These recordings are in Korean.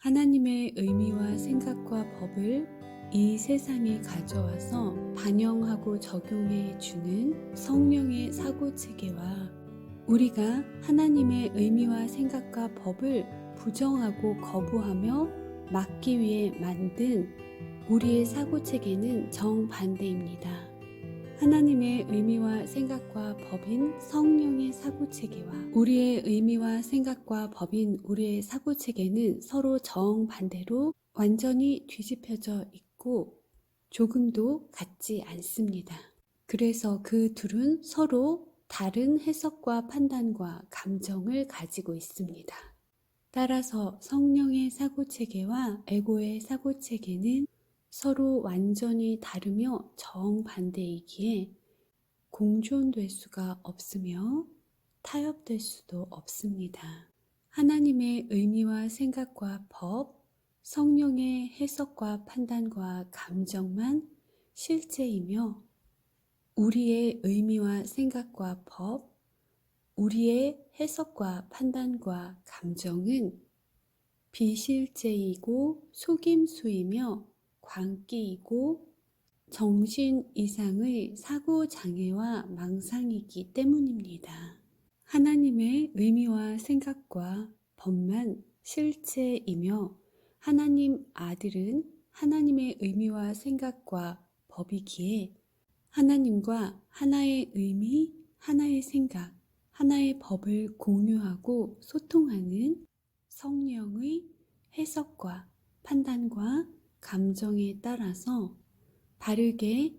하나님의 의미와 생각과 법을 이 세상에 가져와서 반영하고 적용해 주는 성령의 사고체계와 우리가 하나님의 의미와 생각과 법을 부정하고 거부하며 막기 위해 만든 우리의 사고체계는 정반대입니다. 하나님의 의미와 생각과 법인 성령의 사고체계와 우리의 의미와 생각과 법인 우리의 사고체계는 서로 정반대로 완전히 뒤집혀져 있고 조금도 같지 않습니다. 그래서 그 둘은 서로 다른 해석과 판단과 감정을 가지고 있습니다. 따라서 성령의 사고체계와 에고의 사고체계는 서로 완전히 다르며 정반대이기에 공존될 수가 없으며 타협될 수도 없습니다. 하나님의 의미와 생각과 법, 성령의 해석과 판단과 감정만 실제이며 우리의 의미와 생각과 법, 우리의 해석과 판단과 감정은 비실제이고 속임수이며 광기이고 정신 이상의 사고장애와 망상이기 때문입니다. 하나님의 의미와 생각과 법만 실체이며 하나님 아들은 하나님의 의미와 생각과 법이기에 하나님과 하나의 의미, 하나의 생각, 하나의 법을 공유하고 소통하는 성령의 해석과 판단과 감정에 따라서 바르게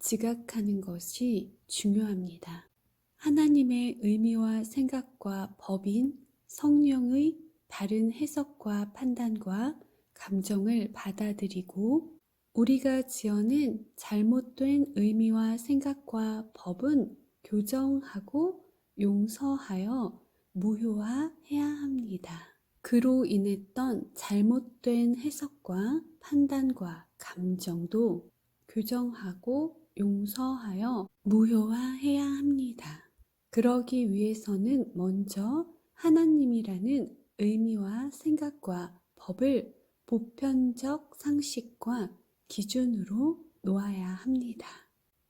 지각하는 것이 중요합니다. 하나님의 의미와 생각과 법인 성령의 바른 해석과 판단과 감정을 받아들이고 우리가 지어낸 잘못된 의미와 생각과 법은 교정하고 용서하여 무효화해야 합니다. 그로 인했던 잘못된 해석과 판단과 감정도 교정하고 용서하여 무효화해야 합니다. 그러기 위해서는 먼저 하나님이라는 의미와 생각과 법을 보편적 상식과 기준으로 놓아야 합니다.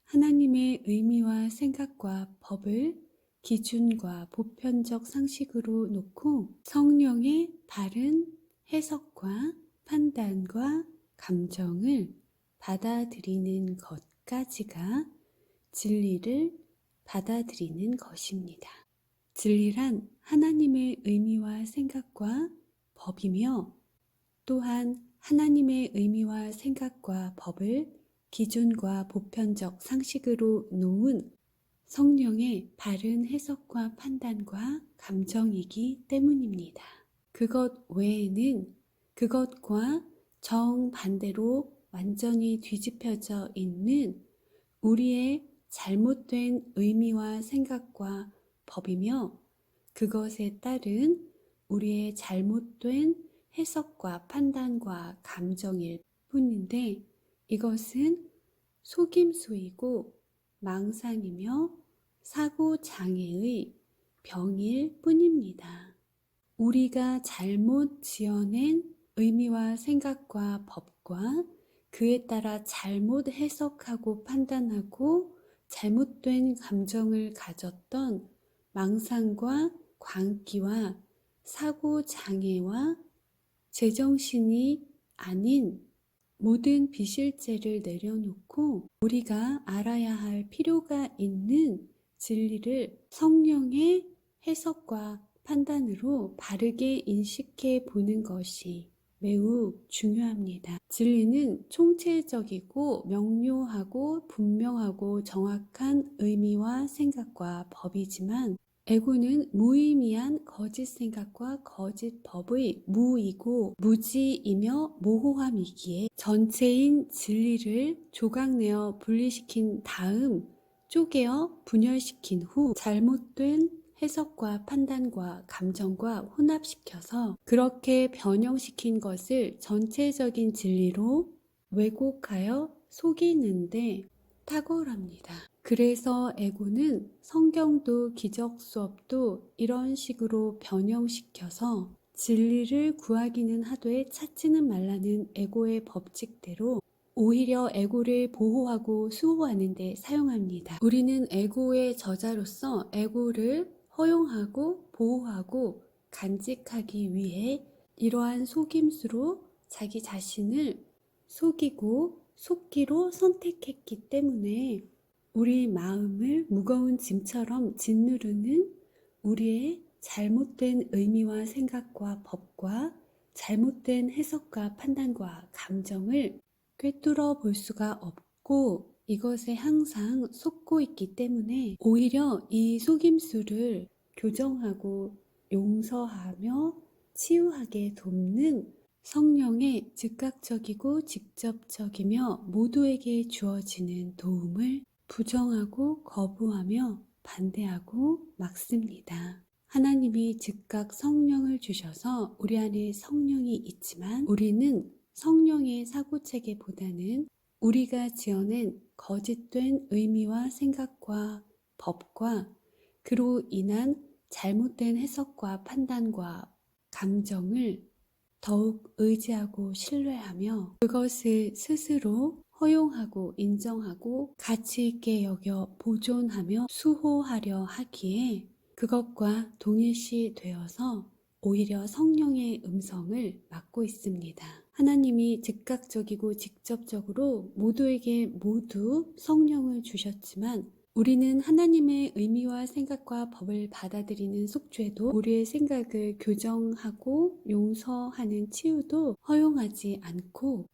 하나님의 의미와 생각과 법을 기준과 보편적 상식으로 놓고 성령의 바른 해석과 판단과 감정을 받아들이는 것까지가 진리를 받아들이는 것입니다. 진리란 하나님의 의미와 생각과 법이며 또한 하나님의 의미와 생각과 법을 기준과 보편적 상식으로 놓은 성령의 바른 해석과 판단과 감정이기 때문입니다. 그것 외에는 그것과 정반대로 완전히 뒤집혀져 있는 우리의 잘못된 의미와 생각과 법이며 그것에 따른 우리의 잘못된 해석과 판단과 감정일 뿐인데 이것은 속임수이고 망상이며 사고장애의 병일 뿐입니다. 우리가 잘못 지어낸 의미와 생각과 법과 그에 따라 잘못 해석하고 판단하고 잘못된 감정을 가졌던 망상과 광기와 사고장애와 제정신이 아닌 모든 비실제를 내려놓고 우리가 알아야 할 필요가 있는 진리를 성령의 해석과 판단으로 바르게 인식해 보는 것이 매우 중요합니다. 진리는 총체적이고 명료하고 분명하고 정확한 의미와 생각과 법이지만 에고는 무의미한 거짓 생각과 거짓 법의 무이고 무지이며 모호함이기에 전체인 진리를 조각내어 분리시킨 다음 쪼개어 분열시킨 후 잘못된 해석과 판단과 감정과 혼합시켜서 그렇게 변형시킨 것을 전체적인 진리로 왜곡하여 속이는데 탁월합니다. 그래서 에고는 성경도 기적 수업도 이런 식으로 변형시켜서 진리를 구하기는 하되 찾지는 말라는 에고의 법칙대로 오히려 에고를 보호하고 수호하는 데 사용합니다. 우리는 에고의 저자로서 에고를 허용하고 보호하고 간직하기 위해 이러한 속임수로 자기 자신을 속이고 속기로 선택했기 때문에 우리 마음을 무거운 짐처럼 짓누르는 우리의 잘못된 의미와 생각과 법과 잘못된 해석과 판단과 감정을 꿰뚫어 볼 수가 없고 이것에 항상 속고 있기 때문에 오히려 이 속임수를 교정하고 용서하며 치유하게 돕는 성령의 즉각적이고 직접적이며 모두에게 주어지는 도움을 부정하고 거부하며 반대하고 막습니다. 하나님이 즉각 성령을 주셔서 우리 안에 성령이 있지만 우리는 성령의 사고체계보다는 우리가 지어낸 거짓된 의미와 생각과 법과 그로 인한 잘못된 해석과 판단과 감정을 더욱 의지하고 신뢰하며 그것을 스스로 허용하고 인정하고 가치 있게 여겨 보존하며 수호하려 하기에 그것과 동일시 되어서 오히려 성령의 음성을 맡고 있습니다. 하나님이 즉각적이고 직접적으로 모두에게 모두 성령을 주셨지만 우리는 하나님의 의미와 생각과 법을 받아들이는 속죄도 우리의 생각을 교정하고 용서하는 치유도 허용하지 않고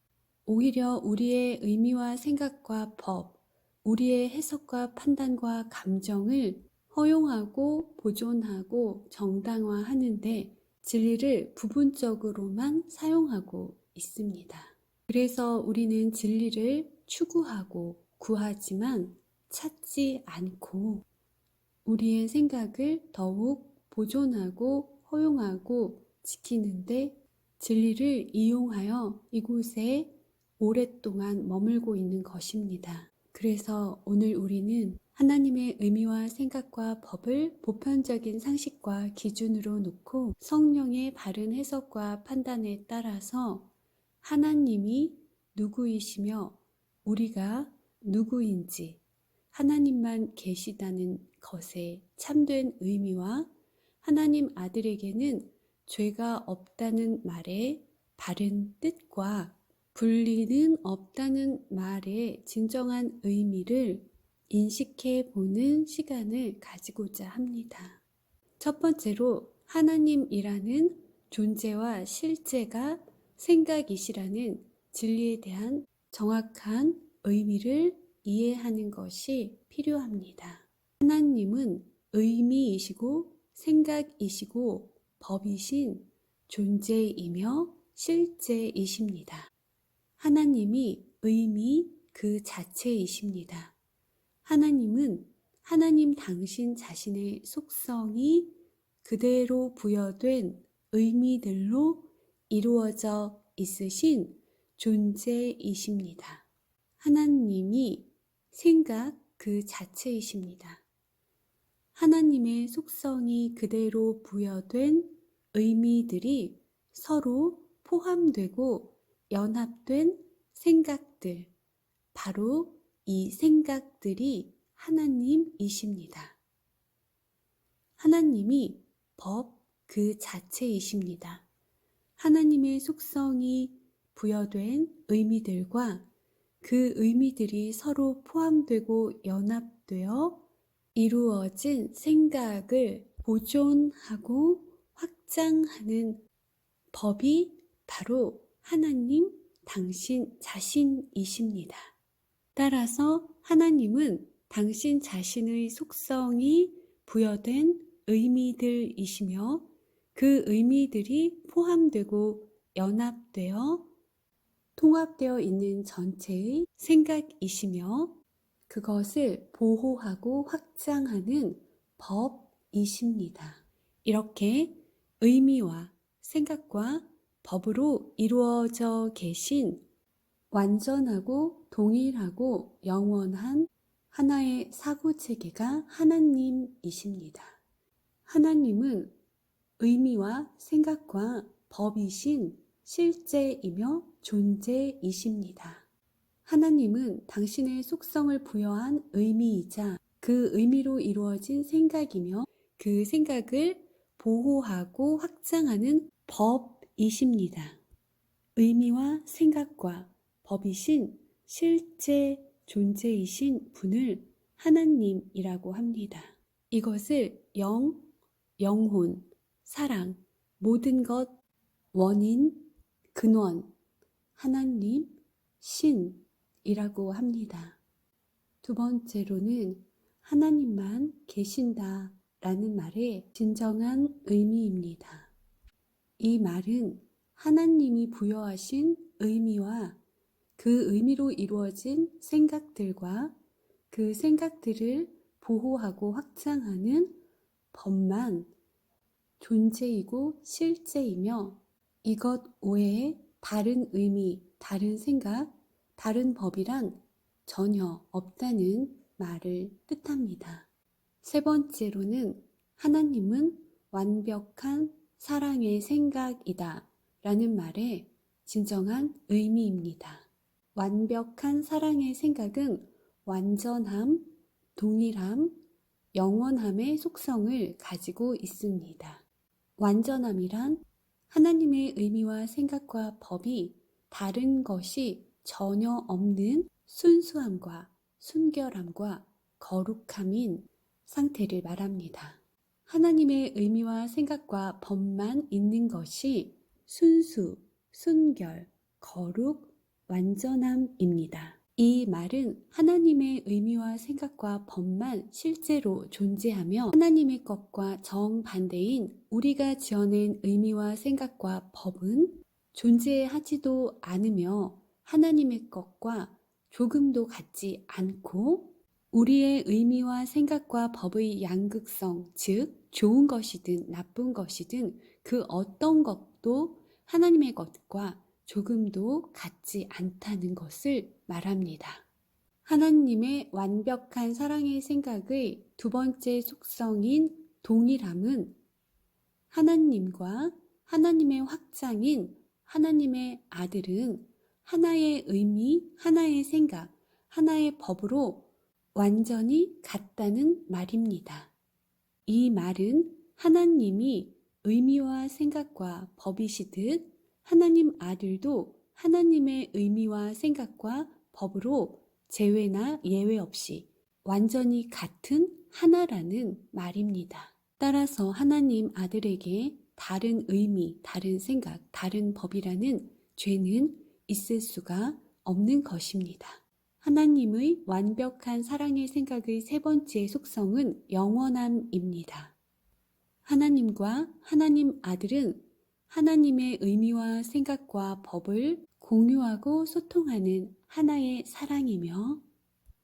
오히려 우리의 의미와 생각과 법, 우리의 해석과 판단과 감정을 허용하고 보존하고 정당화하는데 진리를 부분적으로만 사용하고 있습니다. 그래서 우리는 진리를 추구하고 구하지만 찾지 않고 우리의 생각을 더욱 보존하고 허용하고 지키는데 진리를 이용하여 이곳에 오랫동안 머물고 있는 것입니다. 그래서 오늘 우리는 하나님의 의미와 생각과 법을 보편적인 상식과 기준으로 놓고 성령의 바른 해석과 판단에 따라서 하나님이 누구이시며 우리가 누구인지 하나님만 계시다는 것의 참된 의미와 하나님 아들에게는 죄가 없다는 말의 바른 뜻과 분리는 없다는 말의 진정한 의미를 인식해 보는 시간을 가지고자 합니다. 첫 번째로 하나님이라는 존재와 실제가 생각이시라는 진리에 대한 정확한 의미를 이해하는 것이 필요합니다. 하나님은 의미이시고 생각이시고 법이신 존재이며 실제이십니다. 하나님이 의미 그 자체이십니다. 하나님은 하나님 당신 자신의 속성이 그대로 부여된 의미들로 이루어져 있으신 존재이십니다. 하나님이 생각 그 자체이십니다. 하나님의 속성이 그대로 부여된 의미들이 서로 포함되고 연합된 생각들, 바로 이 생각들이 하나님이십니다. 하나님이 법 그 자체이십니다. 하나님의 속성이 부여된 의미들과 그 의미들이 서로 포함되고 연합되어 이루어진 생각을 보존하고 확장하는 법이 바로 하나님 당신 자신이십니다. 따라서 하나님은 당신 자신의 속성이 부여된 의미들이시며 그 의미들이 포함되고 연합되어 통합되어 있는 전체의 생각이시며 그것을 보호하고 확장하는 법이십니다. 이렇게 의미와 생각과 법으로 이루어져 계신 완전하고 동일하고 영원한 하나의 사고체계가 하나님이십니다. 하나님은 의미와 생각과 법이신 실제이며 존재이십니다. 하나님은 당신의 속성을 부여한 의미이자 그 의미로 이루어진 생각이며 그 생각을 보호하고 확장하는 법이십니다. 의미와 생각과 법이신 실제 존재이신 분을 하나님이라고 합니다. 이것을 영, 영혼, 사랑, 모든 것, 원인, 근원, 하나님, 신이라고 합니다. 두 번째로는 하나님만 계신다 라는 말의 진정한 의미입니다. 이 말은 하나님이 부여하신 의미와 그 의미로 이루어진 생각들과 그 생각들을 보호하고 확장하는 법만 존재이고 실제이며 이것 외에 다른 의미, 다른 생각, 다른 법이란 전혀 없다는 말을 뜻합니다. 세 번째로는 하나님은 완벽한 사랑의 생각이다 라는 말의 진정한 의미입니다. 완벽한 사랑의 생각은 완전함, 동일함, 영원함의 속성을 가지고 있습니다. 완전함이란 하나님의 의미와 생각과 법이 다른 것이 전혀 없는 순수함과 순결함과 거룩함인 상태를 말합니다. 하나님의 의미와 생각과 법만 있는 것이 순수, 순결, 거룩, 완전함입니다. 이 말은 하나님의 의미와 생각과 법만 실제로 존재하며 하나님의 것과 정반대인 우리가 지어낸 의미와 생각과 법은 존재하지도 않으며 하나님의 것과 조금도 같지 않고 우리의 의미와 생각과 법의 양극성, 즉 좋은 것이든 나쁜 것이든 그 어떤 것도 하나님의 것과 조금도 같지 않다는 것을 말합니다. 하나님의 완벽한 사랑의 생각의 두 번째 속성인 동일함은 하나님과 하나님의 확장인 하나님의 아들은 하나의 의미, 하나의 생각, 하나의 법으로 완전히 같다는 말입니다. 이 말은 하나님이 의미와 생각과 법이시듯 하나님 아들도 하나님의 의미와 생각과 법으로 제외나 예외 없이 완전히 같은 하나라는 말입니다. 따라서 하나님 아들에게 다른 의미, 다른 생각, 다른 법이라는 죄는 있을 수가 없는 것입니다. 하나님의 완벽한 사랑의 생각의 세 번째 속성은 영원함입니다. 하나님과 하나님 아들은 하나님의 의미와 생각과 법을 공유하고 소통하는 하나의 사랑이며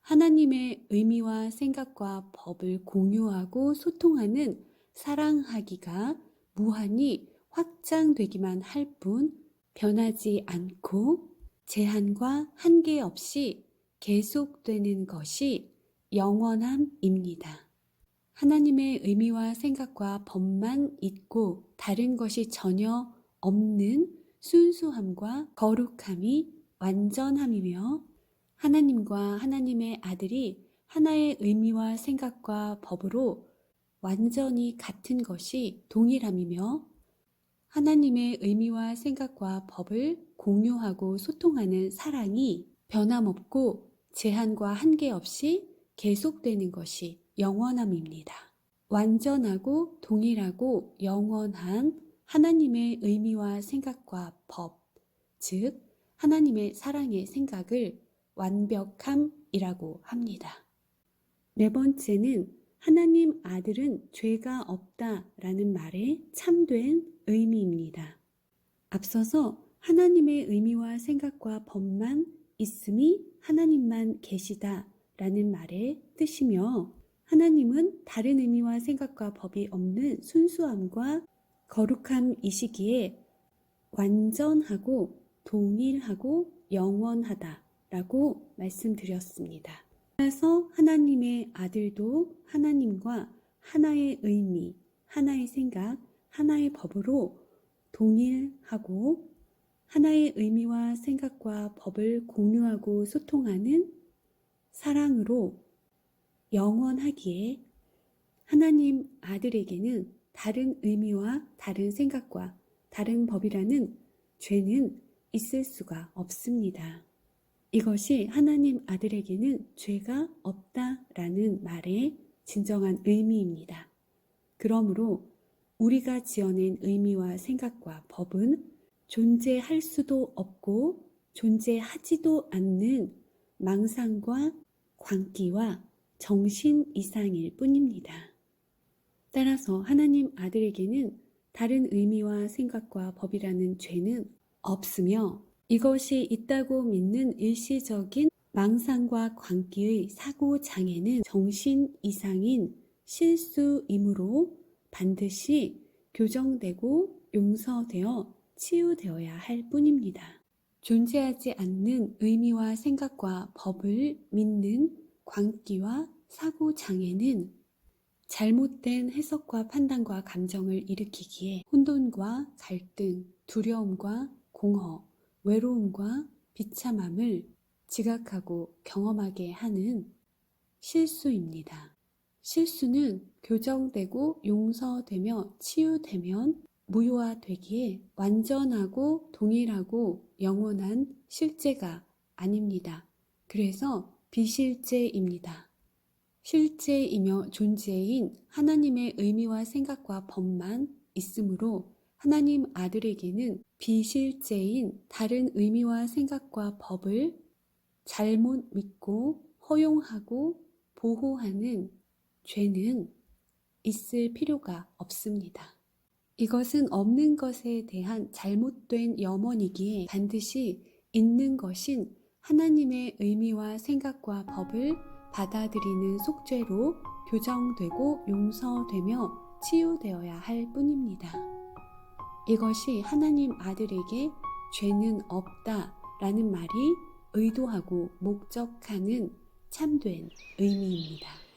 하나님의 의미와 생각과 법을 공유하고 소통하는 사랑하기가 무한히 확장되기만 할 뿐 변하지 않고 제한과 한계 없이 계속되는 것이 영원함입니다. 하나님의 의미와 생각과 법만 있고 다른 것이 전혀 없는 순수함과 거룩함이 완전함이며 하나님과 하나님의 아들이 하나의 의미와 생각과 법으로 완전히 같은 것이 동일함이며 하나님의 의미와 생각과 법을 공유하고 소통하는 사랑이 변함없고 제한과 한계 없이 계속되는 것이 영원함입니다. 완전하고 동일하고 영원한 하나님의 의미와 생각과 법, 즉 하나님의 사랑의 생각을 완벽함이라고 합니다. 네 번째는 하나님 아들은 죄가 없다라는 말의 참된 의미입니다. 앞서서 하나님의 의미와 생각과 법만 있음이 하나님만 계시다라는 말의 뜻이며 하나님은 다른 의미와 생각과 법이 없는 순수함과 거룩함이시기에 완전하고 동일하고 영원하다라고 말씀드렸습니다. 따라서 하나님의 아들도 하나님과 하나의 의미, 하나의 생각, 하나의 법으로 동일하고 하나의 의미와 생각과 법을 공유하고 소통하는 사랑으로 영원하기에 하나님 아들에게는 다른 의미와 다른 생각과 다른 법이라는 죄는 있을 수가 없습니다. 이것이 하나님 아들에게는 죄가 없다라는 말의 진정한 의미입니다. 그러므로 우리가 지어낸 의미와 생각과 법은 존재할 수도 없고 존재하지도 않는 망상과 광기와 정신 이상일 뿐입니다. 따라서 하나님 아들에게는 다른 의미와 생각과 법이라는 죄는 없으며 이것이 있다고 믿는 일시적인 망상과 광기의 사고장애는 정신 이상인 실수이므로 반드시 교정되고 용서되어 치유되어야 할 뿐입니다. 존재하지 않는 의미와 생각과 법을 믿는 광기와 사고장애는 잘못된 해석과 판단과 감정을 일으키기에 혼돈과 갈등, 두려움과 공허, 외로움과 비참함을 지각하고 경험하게 하는 실수입니다. 실수는 교정되고 용서되며 치유되면 무효화되기에 완전하고 동일하고 영원한 실제가 아닙니다. 그래서 비실제입니다. 실제이며 존재인 하나님의 의미와 생각과 법만 있으므로 하나님 아들에게는 비실제인 다른 의미와 생각과 법을 잘못 믿고 허용하고 보호하는 죄는 있을 필요가 없습니다. 이것은 없는 것에 대한 잘못된 염원이기에 반드시 있는 것인 하나님의 의미와 생각과 법을 받아들이는 속죄로 교정되고 용서되며 치유되어야 할 뿐입니다. 이것이 하나님 아들에게 죄는 없다라는 말이 의도하고 목적하는 참된 의미입니다.